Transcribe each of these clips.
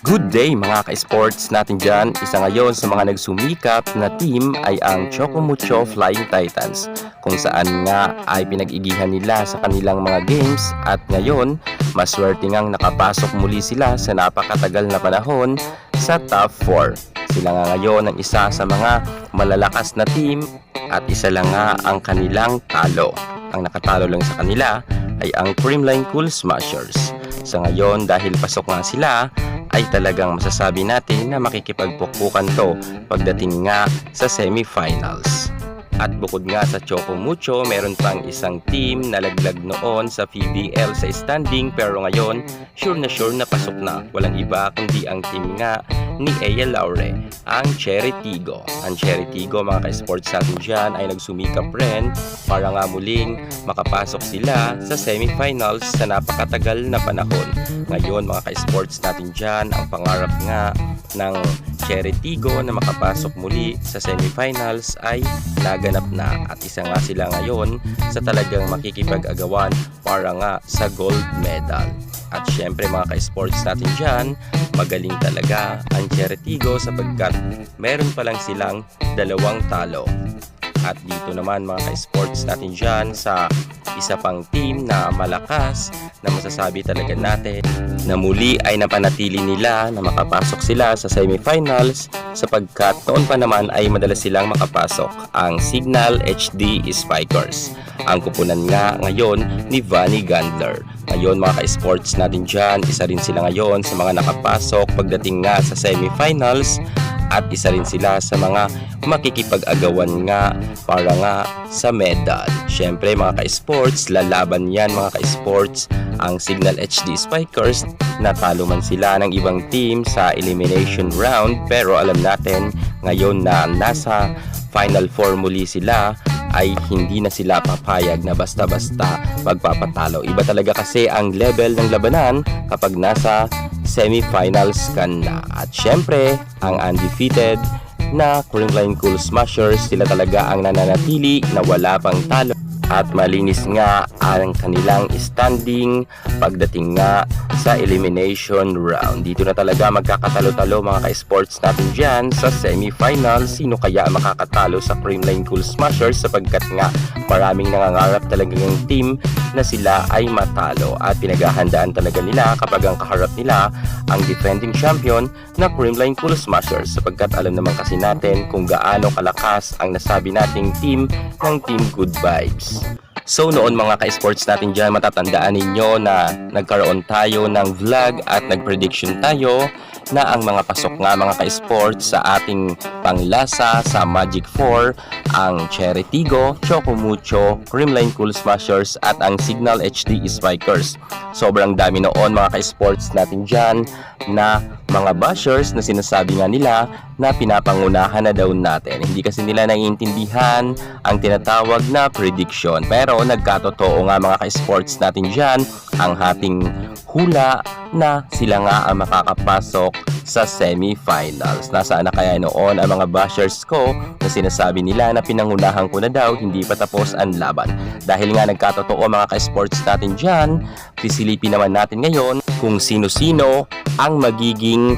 Good day mga ka-sports natin dyan. Isa ngayon sa mga nagsumikap na team ay ang Chocomucho Flying Titans, kung saan nga ay pinag-igihan nila sa kanilang mga games at ngayon maswerte ngang nakapasok muli sila sa napakatagal na panahon sa top 4. Sila nga ngayon ang isa sa mga malalakas na team at isa lang nga ang kanilang talo. Ang nakatalo lang sa kanila ay ang Creamline Cool Smashers. Sa ngayon dahil pasok nga sila ay talagang masasabi natin na makikipagpukpukan to pagdating nga sa semifinals. At bukod nga sa Chocomucho, meron pang isang team na laglag noon sa PBL sa standing pero ngayon sure na pasok na. Walang iba kundi ang team nga ni Ea Laure, ang Cherry Tigo. Ang Cherry Tigo mga ka-sports natin dyan ay nagsumikap rin para nga muling makapasok sila sa semifinals sa napakatagal na panahon. Ngayon mga ka-sports natin dyan, ang pangarap nga ng Cherry Tigo na makapasok muli sa semifinals ay naganap na at isa nga sila ngayon sa talagang makikipag-agawan para nga sa gold medal. At syempre mga ka-sports natin dyan, magaling talaga ang Cherry Tigo sapagkat meron pa lang silang 2 talo. At dito naman mga ka-sports natin dyan sa isa pang team na malakas na masasabi talaga natin na muli ay napanatili nila na makapasok sila sa semifinals sapagkat noon pa naman ay madalas silang makapasok, ang Signal HD Spikers. Ang kupunan nga ngayon ni Vanny Gandler. Ngayon mga ka-sports natin dyan, isa rin sila ngayon sa mga nakapasok pagdating nga sa semifinals at isa rin sila sa mga makikipag-agawan nga para nga sa medal. Syempre mga ka-sports, lalaban yan mga ka-sports ang Signal HD Spikers. Natalo man sila ng ibang team sa elimination round pero alam natin ngayon na nasa Final 4 muli sila ay hindi na sila papayag na basta-basta magpapatalo. Iba talaga kasi ang level ng labanan kapag nasa semifinals ka na. At syempre, ang undefeated na Creamline Cool Smashers, sila talaga ang nananatili na wala pang talo. At malinis nga ang kanilang standing pagdating nga sa elimination round. Dito na talaga magkakatalo-talo mga ka-sports natin dyan sa semifinal. Sino kaya makakatalo sa Creamline Cool Smashers sapagkat nga maraming nangangarap talaga ng team na sila ay matalo. At pinaghahandaan talaga nila kapag ang kaharap nila ang defending champion na Creamline Cool Smashers sapagkat alam naman kasi natin kung gaano kalakas ang nasabi nating team ng Team Good Vibes. So noon mga ka-sports natin dyan, matatandaan ninyo na nagkaroon tayo ng vlog at nagprediction tayo na ang mga pasok nga mga ka-sports sa ating panglasa sa Magic 4 ang Cherry Tigo, Chocomucho, Creamline Cool Smashers at ang Signal HD Spikers. Sobrang dami noon mga ka-sports natin dyan na mga bashers na sinasabi nga nila na pinapangunahan na daw natin. Hindi kasi nila naiintindihan ang tinatawag na prediction. Pero nagkatotoo nga mga ka-sports natin dyan ang ating hula na sila nga ang makakapasok sa semifinals. Nasaan na kaya noon ang mga bashers ko na sinasabi nila na pinangunahan ko na daw, hindi pa tapos ang laban. Dahil nga nagkatotoo mga ka-sports natin dyan, pisilipin naman natin ngayon kung sino-sino ang magiging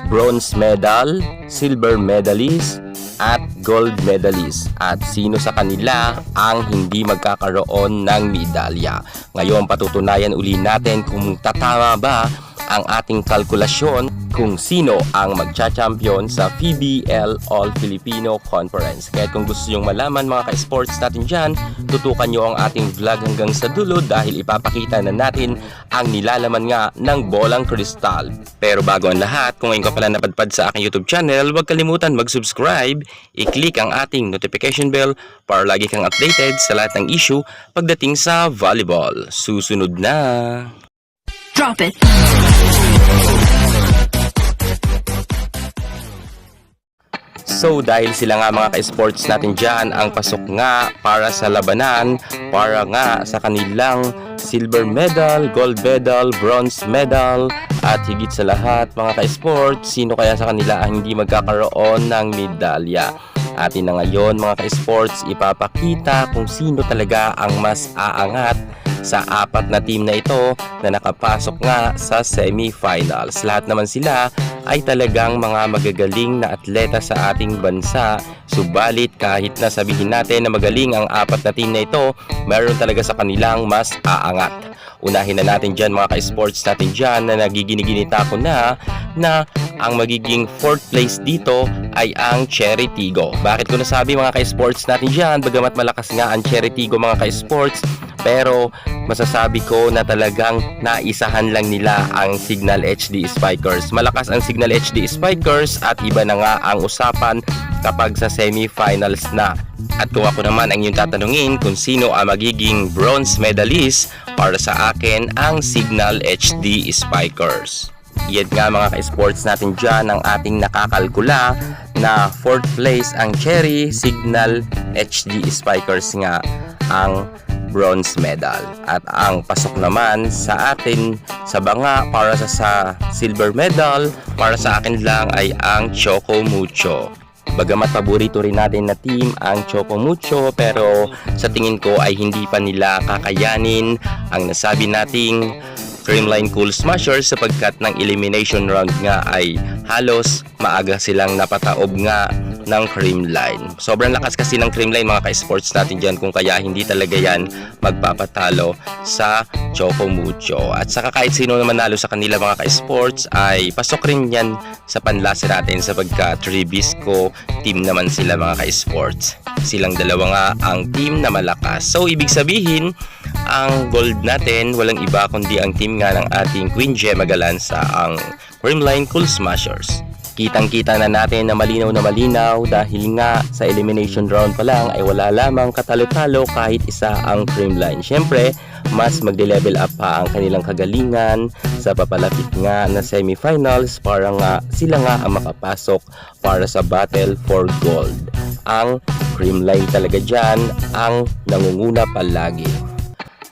bronze medal, silver medalist, at gold medalist at sino sa kanila ang hindi magkakaroon ng medalya. Ngayon patutunayan uli natin kung tatama ba ang ating kalkulasyon kung sino ang magcha-champion sa PBL All Filipino Conference. Kaya kung gusto nyong malaman mga ka-sports natin dyan, tutukan nyo ang ating vlog hanggang sa dulo dahil ipapakita na natin ang nilalaman nga ng bolang kristal. Pero bago ang lahat, kung ngayon ka pala napadpad sa aking YouTube channel, huwag kalimutan mag-subscribe, i-click ang ating notification bell para lagi kang updated sa lahat ng issue pagdating sa volleyball. Susunod na! Drop it. So dahil sila nga mga ka-sports natin dyan ang pasok nga para sa labanan, para nga sa kanilang silver medal, gold medal, bronze medal, at higit sa lahat mga ka-sports, sino kaya sa kanila ang hindi magkakaroon ng medalya? Atin na ngayon mga ka-sports ipapakita kung sino talaga ang mas aangat sa apat na team na ito na nakapasok nga sa semifinals. Lahat naman sila ay talagang mga magagaling na atleta sa ating bansa. Subalit kahit na sabihin natin na magaling ang apat na team na ito, meron talaga sa kanilang mas aangat. Unahin na natin dyan mga ka-sports natin dyan na nagiginiginita ko na ang magiging 4th place dito ay ang Cherry Tigo. Bakit ko nasabi mga ka-sports natin dyan? Bagamat malakas nga ang Cherry Tigo mga ka-sports, pero masasabi ko na talagang naisahan lang nila ang Signal HD Spikers. Malakas ang Signal HD Spikers at iba na nga ang usapan kapag sa semifinals na. At kung ako naman ang yung tatanungin kung sino ang magiging bronze medalist, para sa akin ang Signal HD Spikers. Yan nga mga ka-sports natin dyan ang ating nakakalkula na 4th place ang Cherry, Signal HD Spikers nga ang bronze medal. At ang pasok naman sa atin sa banga para sa silver medal, para sa akin lang ay ang Choco Mucho. Bagamat paborito rin natin na team ang Choco Mucho, pero sa tingin ko ay hindi pa nila kakayanin ang nasabi nating Creamline Cool Smashers sapagkat ng elimination round nga ay halos maaga silang napataob nga ng Creamline. Sobrang lakas kasi ng Creamline mga ka-sports natin dyan, kung kaya hindi talaga yan magpapatalo sa Choco Mucho. At saka kahit sino naman nalo sa kanila mga ka-sports ay pasok rin yan sa panlasa natin sapagkat Tribisco team naman sila mga ka-sports. Silang dalawa nga ang team na malakas. So ibig sabihin ang gold natin walang iba kundi ang team nga ng ating Queen Gemma Galanza, ang Creamline Cool Smashers. Kitang-kita na natin na malinaw dahil nga sa elimination round pa lang ay wala lamang katalo-talo kahit isa ang Creamline. Siyempre, mas magde-level up pa ang kanilang kagalingan sa papalapit nga na semifinals para nga sila nga ang makapasok para sa battle for gold. Ang Creamline talaga dyan ang nangunguna palagi.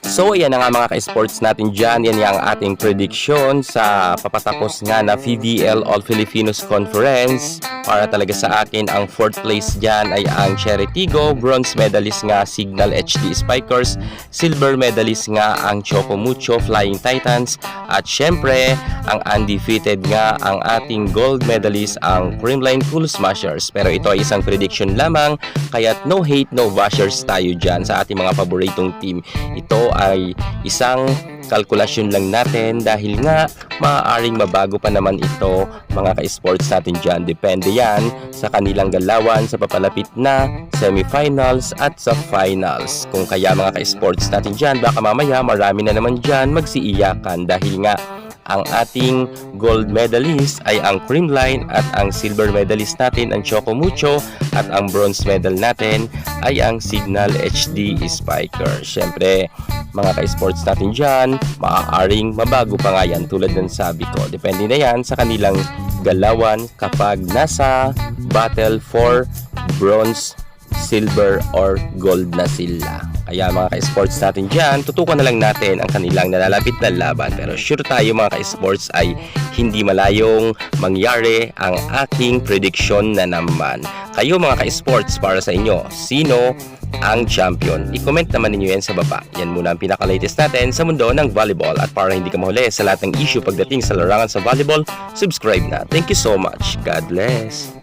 So ayan na nga mga ka-sports natin dyan, yan yung ating prediction sa papatapos nga na PVL All Filipinos Conference. Para talaga sa akin ang 4th place dyan ay ang Cherry Tigo, bronze medalist nga Signal HD Spikers, silver medalist nga ang Choco Mucho Flying Titans, at syempre ang undefeated nga ang ating gold medalist ang Creamline Cool Smashers. Pero ito ay isang prediction lamang, kaya't no hate no bashers tayo dyan sa ating mga paboritong team. Ito ay isang kalkulasyon lang natin dahil nga maaaring mabago pa naman ito mga ka-sports natin dyan. Depende yan sa kanilang galawan sa papalapit na semifinals at sa finals. Kung kaya mga ka-sports natin dyan, baka mamaya marami na naman dyan magsiiyakan dahil nga ang ating gold medalist ay ang Creamline at ang silver medalist natin ang Choco Mucho at ang bronze medal natin ay ang Signal HD Spiker. Siyempre, mga ka-sports natin dyan, maaaring mabago pa nga yan tulad ng sabi ko. Depende na yan sa kanilang galawan kapag nasa battle for bronze, silver, or gold na sila. Kaya mga ka-sports natin dyan, tutukan na lang natin ang kanilang nalalapit na laban. Pero sure tayo mga ka-sports ay hindi malayong mangyari ang aking prediction na naman. Kayo mga ka-sports, para sa inyo, sino ang champion? I-comment naman ninyo yan sa baba. Yan muna ang pinaka-latest natin sa mundo ng volleyball. At para hindi ka mahuli sa lahat ng issue pagdating sa larangan sa volleyball, subscribe na. Thank you so much. God bless.